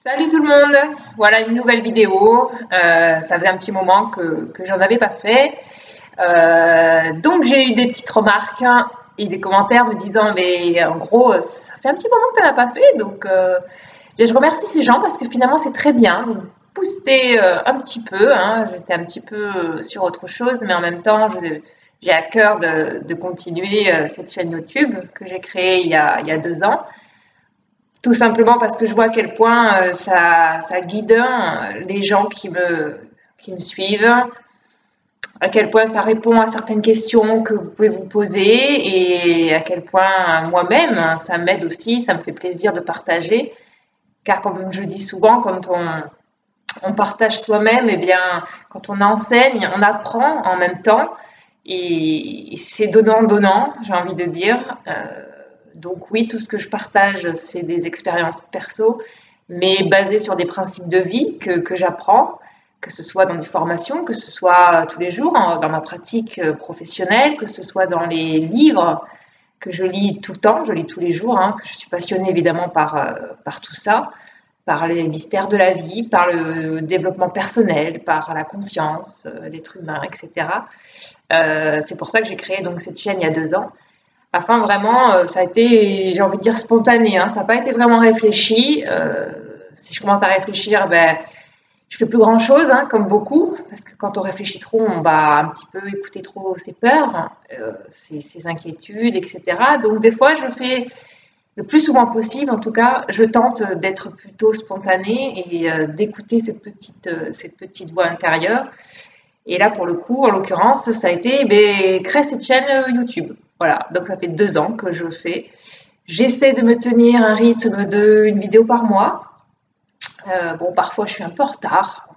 Salut tout le monde, voilà une nouvelle vidéo. Ça faisait un petit moment que j'en avais pas fait. Donc j'ai eu des petites remarques et des commentaires me disant mais en gros ça fait un petit moment que tu n'as pas fait. Donc je remercie ces gens parce que finalement c'est très bien. Vous me boostez un petit peu, hein. J'étais un petit peu sur autre chose, mais en même temps j'ai à cœur de continuer cette chaîne YouTube que j'ai créée il y a 2 ans. Tout simplement parce que je vois à quel point ça guide les gens qui me suivent, à quel point ça répond à certaines questions que vous pouvez vous poser et à quel point moi-même, ça m'aide aussi, ça me fait plaisir de partager. Car comme je dis souvent, quand on partage soi-même, eh bien, quand on enseigne, on apprend en même temps et c'est donnant-donnant, j'ai envie de dire. Donc oui, tout ce que je partage, c'est des expériences perso, mais basées sur des principes de vie que j'apprends, que ce soit dans des formations, que ce soit tous les jours dans ma pratique professionnelle, que ce soit dans les livres que je lis tout le temps, je lis tous les jours, parce que je suis passionnée évidemment par tout ça, par les mystères de la vie, par le développement personnel, par la conscience, l'être humain, etc. C'est pour ça que j'ai créé donc cette chaîne il y a 2 ans. Enfin, vraiment, ça a été, j'ai envie de dire spontané, ça n'a pas été vraiment réfléchi. Si je commence à réfléchir, ben, je fais plus grand-chose, comme beaucoup, parce que quand on réfléchit trop, on va un petit peu écouter trop ses peurs, ses inquiétudes, etc. Donc des fois, je fais le plus souvent possible, en tout cas, je tente d'être plutôt spontanée et d'écouter cette petite voix intérieure. Et là, pour le coup, en l'occurrence, ça a été créer cette chaîne YouTube. Voilà, donc ça fait 2 ans que je le fais. J'essaie de me tenir un rythme d'une vidéo par mois. Bon, parfois je suis un peu en retard.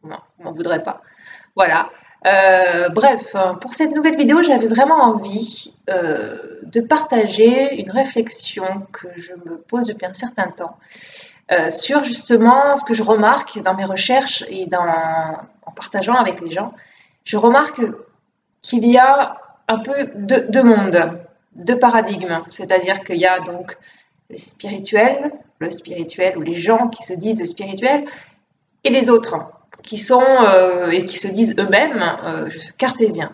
Vous m'en voudrez pas. Voilà. Bref, pour cette nouvelle vidéo, j'avais vraiment envie de partager une réflexion que je me pose depuis un certain temps sur justement ce que je remarque dans mes recherches et en partageant avec les gens. Je remarque qu'il y a un peu deux mondes, deux paradigmes. C'est-à-dire qu'il y a donc le spirituel ou les gens qui se disent spirituels et les autres qui sont et qui se disent eux-mêmes cartésiens.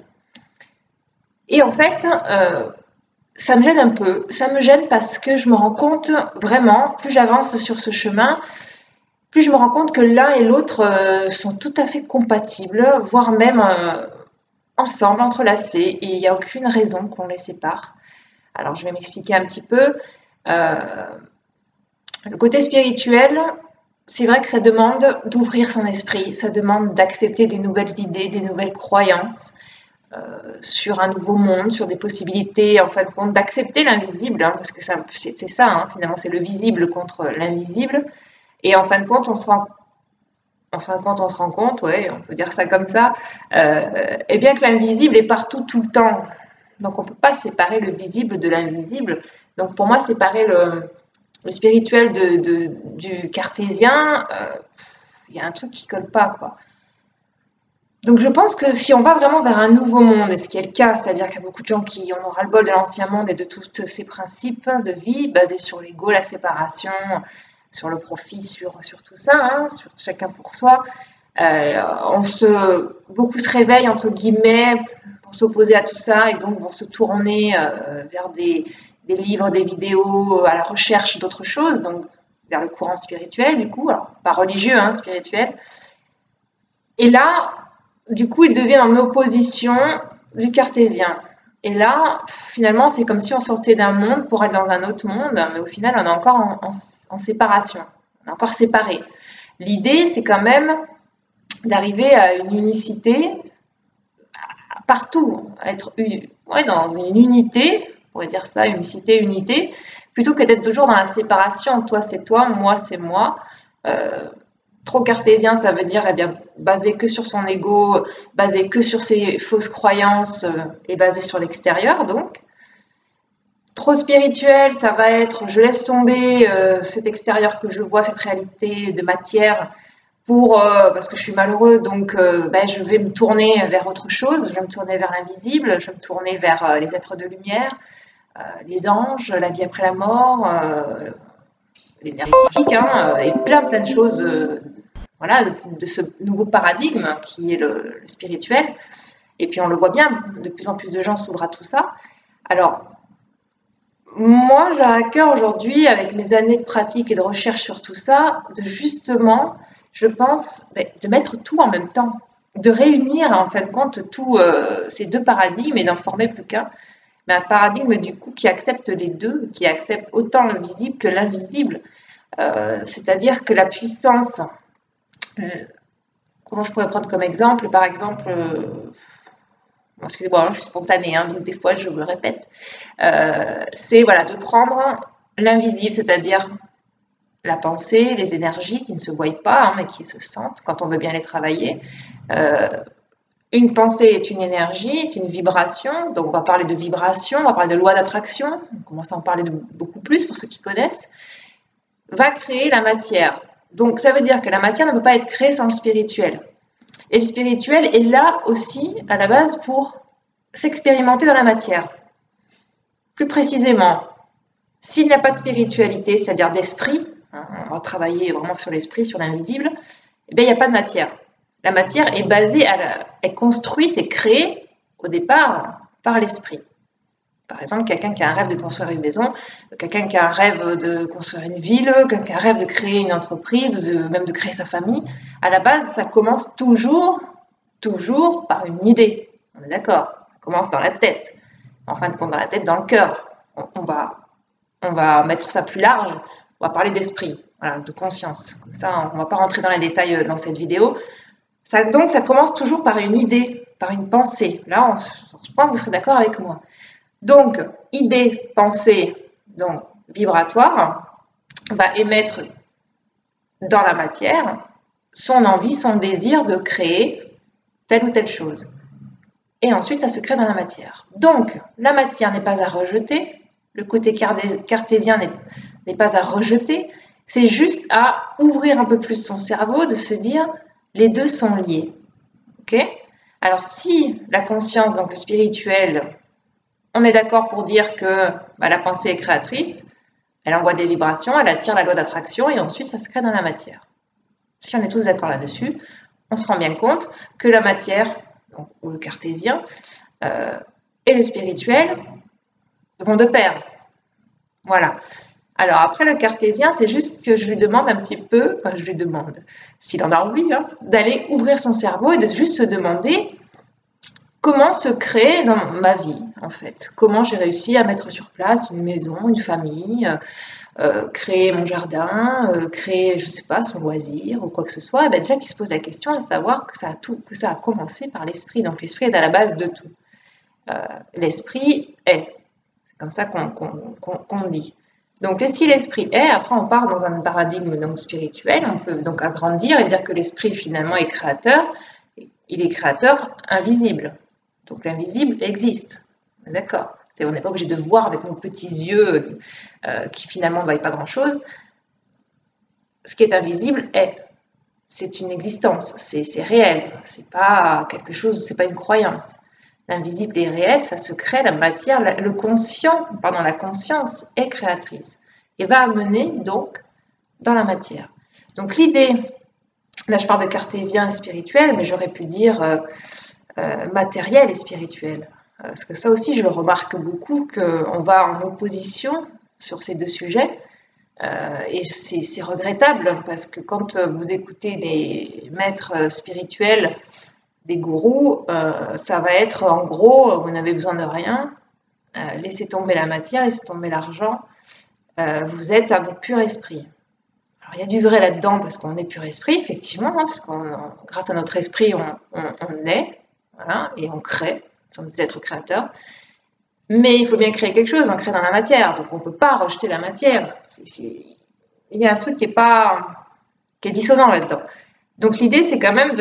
Et en fait, ça me gêne un peu. Ça me gêne parce que je me rends compte vraiment, plus j'avance sur ce chemin, plus je me rends compte que l'un et l'autre sont tout à fait compatibles, voire même ensemble, entrelacés, et il n'y a aucune raison qu'on les sépare. Alors, je vais m'expliquer un petit peu. Le côté spirituel, c'est vrai que ça demande d'ouvrir son esprit, ça demande d'accepter des nouvelles idées, des nouvelles croyances sur un nouveau monde, sur des possibilités, en fin de compte, d'accepter l'invisible, parce que c'est ça, finalement, c'est le visible contre l'invisible. Et en fin de compte, on se rend compte, ouais, on peut dire ça comme ça, et bien que l'invisible est partout tout le temps. Donc on ne peut pas séparer le visible de l'invisible. Donc pour moi, séparer le spirituel du cartésien, il y a un truc qui ne colle pas, quoi. Donc je pense que si on va vraiment vers un nouveau monde, et ce qui est le cas, c'est-à-dire qu'il y a beaucoup de gens qui en ont ras-le-bol de l'ancien monde et de tous ces principes de vie basés sur l'ego, la séparation, sur le profit, sur tout ça, sur chacun pour soi. Beaucoup se réveillent, entre guillemets, pour s'opposer à tout ça et donc vont se tourner vers des livres, des vidéos, à la recherche d'autres choses, donc vers le courant spirituel, du coup, alors, pas religieux, spirituel. Et là, du coup, ils deviennent en opposition du cartésien. Et là, finalement, c'est comme si on sortait d'un monde pour aller dans un autre monde, mais au final, on est encore en séparation, on est encore séparés. L'idée, c'est quand même d'arriver à une unicité partout, être dans une unité, on pourrait dire ça, unicité, unité, plutôt que d'être toujours dans la séparation. Toi, c'est toi, moi, c'est moi. Trop cartésien, ça veut dire basé que sur son ego, basé que sur ses fausses croyances et basé sur l'extérieur, donc. Trop spirituel, ça va être je laisse tomber cet extérieur que je vois, cette réalité de matière, parce que je suis malheureux, donc je vais me tourner vers autre chose, je vais me tourner vers l'invisible, je vais me tourner vers les êtres de lumière, les anges, la vie après la mort, l'énergétique, hein, et plein de choses voilà, de ce nouveau paradigme qui est le spirituel. Et puis on le voit bien, de plus en plus de gens s'ouvrent à tout ça. Alors, moi, j'ai à cœur aujourd'hui, avec mes années de pratique et de recherche sur tout ça, de justement, je pense, de mettre tout en même temps, de réunir en fin de compte tous ces deux paradigmes et d'en former plus qu'un, mais un paradigme du coup qui accepte les deux, qui accepte autant le visible que l'invisible, c'est-à-dire que la puissance, comment je pourrais prendre comme exemple, par exemple, excusez-moi, je suis spontanée, hein, donc des fois je me répète, c'est voilà, de prendre l'invisible, c'est-à-dire la pensée, les énergies qui ne se voient pas, hein, mais qui se sentent quand on veut bien les travailler. Une pensée est une énergie, est une vibration, donc on va parler de vibration, on va parler de loi d'attraction, on commence à en parler beaucoup plus pour ceux qui connaissent, va créer la matière. Donc ça veut dire que la matière ne peut pas être créée sans le spirituel. Et le spirituel est là aussi, à la base, pour s'expérimenter dans la matière. Plus précisément, s'il n'y a pas de spiritualité, c'est-à-dire d'esprit, hein, on va travailler vraiment sur l'esprit, sur l'invisible, eh bien, il n'y a pas de matière. La matière est basée, est construite et créée au départ par l'esprit. Par exemple, quelqu'un qui a un rêve de construire une maison, quelqu'un qui a un rêve de construire une ville, quelqu'un qui a un rêve de créer une entreprise, même de créer sa famille, à la base, ça commence toujours par une idée. On est d'accord? Ça commence dans la tête. En fin de compte, dans la tête, dans le cœur. On va mettre ça plus large. On va parler d'esprit, voilà, de conscience. Comme ça, on ne va pas rentrer dans les détails dans cette vidéo. Donc, ça commence toujours par une idée, par une pensée. Là, je pense que vous serez d'accord avec moi. Donc, idée, pensée, donc vibratoire, va émettre dans la matière son envie, son désir de créer telle ou telle chose. Et ensuite, ça se crée dans la matière. Donc, la matière n'est pas à rejeter, le côté cartésien n'est pas à rejeter, c'est juste à ouvrir un peu plus son cerveau, de se dire, les deux sont liés. Ok ? Alors, si la conscience, donc le spirituel, on est d'accord pour dire que la pensée est créatrice, elle envoie des vibrations, elle attire la loi d'attraction et ensuite ça se crée dans la matière. Si on est tous d'accord là-dessus, on se rend bien compte que la matière, donc, ou le cartésien, et le spirituel vont de pair. Voilà. Alors après le cartésien, c'est juste que je lui demande un petit peu, je lui demande, s'il en a envie, hein, d'aller ouvrir son cerveau et de juste se demander comment se crée dans ma vie, en fait. Comment j'ai réussi à mettre sur place une maison, une famille, créer mon jardin, créer, je ne sais pas, son loisir ou quoi que ce soit. Et bien déjà qu'il se pose la question à savoir que ça a commencé par l'esprit. Donc l'esprit est à la base de tout. L'esprit est. C'est comme ça qu'on dit. Donc si l'esprit est, après on part dans un paradigme donc, spirituel. On peut donc agrandir et dire que l'esprit finalement est créateur. Il est créateur invisible. Donc l'invisible existe, d'accord. On n'est pas obligé de voir avec nos petits yeux qui finalement ne voient pas grand-chose. Ce qui est invisible c'est une existence, c'est réel, c'est pas quelque chose, c'est pas une croyance. L'invisible est réel, ça se crée, la matière, la conscience est créatrice et va amener donc dans la matière. Donc l'idée, là je parle de cartésien et spirituel, mais j'aurais pu dire matériel et spirituel. Parce que ça aussi, je le remarque beaucoup, qu'on va en opposition sur ces deux sujets. Et c'est regrettable, parce que quand vous écoutez des maîtres spirituels, des gourous, ça va être en gros, vous n'avez besoin de rien, laissez tomber la matière, laissez tomber l'argent, vous êtes un pur esprit. Alors, il y a du vrai là-dedans, parce qu'on est pur esprit, effectivement, hein, parce que grâce à notre esprit, on est. Voilà, et on crée, nous sommes des êtres créateurs. Mais il faut bien créer quelque chose, on crée dans la matière, donc on ne peut pas rejeter la matière. Il y a un truc qui est dissonant là-dedans. Donc l'idée, c'est quand même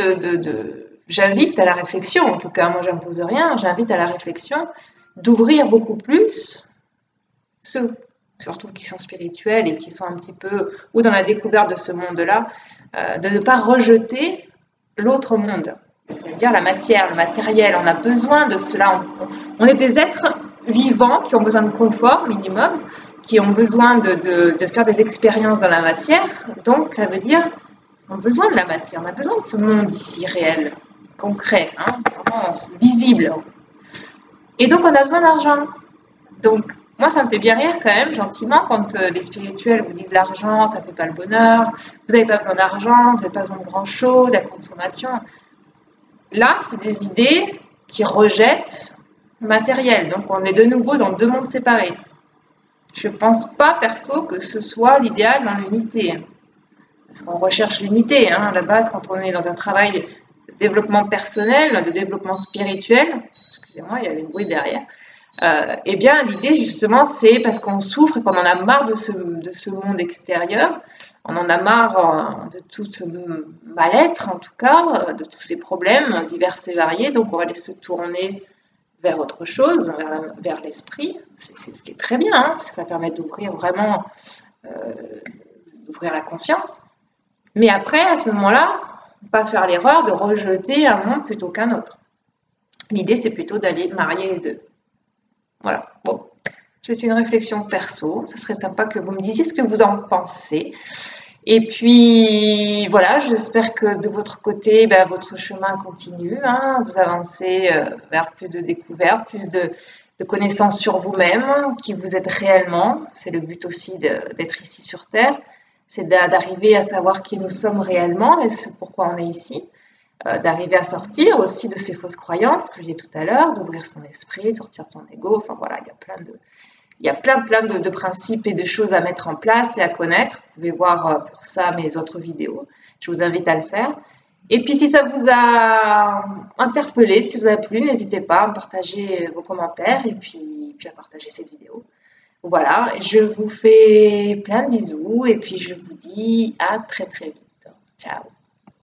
j'invite à la réflexion, en tout cas, moi j'impose rien, j'invite à la réflexion d'ouvrir beaucoup plus ceux, surtout qui sont spirituels et qui sont un petit peu, ou dans la découverte de ce monde-là, de ne pas rejeter l'autre monde. C'est-à-dire la matière, le matériel, on a besoin de cela. On est des êtres vivants qui ont besoin de confort minimum, qui ont besoin de faire des expériences dans la matière. Donc, ça veut dire qu'on a besoin de la matière, on a besoin de ce monde ici réel, concret, hein, vraiment visible. Et donc, on a besoin d'argent. Donc, moi, ça me fait bien rire quand même, gentiment, quand les spirituels vous disent l'argent, ça ne fait pas le bonheur, vous n'avez pas besoin d'argent, vous n'avez pas besoin de grand-chose, la consommation. Là, c'est des idées qui rejettent le matériel. Donc, on est de nouveau dans deux mondes séparés. Je ne pense pas, perso, que ce soit l'idéal dans l'unité. Parce qu'on recherche l'unité, hein, à la base, quand on est dans un travail de développement personnel, de développement spirituel, excusez-moi, il y avait une bruit derrière, eh bien, l'idée, justement, c'est parce qu'on souffre et qu'on en a marre de ce monde extérieur, on en a marre de tout ce mal-être, en tout cas, de tous ces problèmes divers et variés, donc on va aller se tourner vers autre chose, vers l'esprit. C'est ce qui est très bien, hein, parce que ça permet d'ouvrir vraiment, d'ouvrir la conscience. Mais après, à ce moment-là, pas faire l'erreur de rejeter un monde plutôt qu'un autre. L'idée, c'est plutôt d'aller marier les deux. Voilà, bon, c'est une réflexion perso, ça serait sympa que vous me disiez ce que vous en pensez. Et puis, voilà, j'espère que de votre côté, ben, votre chemin continue, hein, vous avancez vers plus de découvertes, plus de connaissances sur vous-même, qui vous êtes réellement. C'est le but aussi d'être ici sur Terre, c'est d'arriver à savoir qui nous sommes réellement et c'est pourquoi on est ici. D'arriver à sortir aussi de ces fausses croyances que j'ai dit tout à l'heure, d'ouvrir son esprit, de sortir de son ego. Enfin voilà, il y a plein de principes et de choses à mettre en place et à connaître. Vous pouvez voir pour ça mes autres vidéos. Je vous invite à le faire. Et puis si ça vous a interpellé, si vous a plu, n'hésitez pas à me partager vos commentaires et puis à partager cette vidéo. Voilà, je vous fais plein de bisous et puis je vous dis à très très vite. Ciao.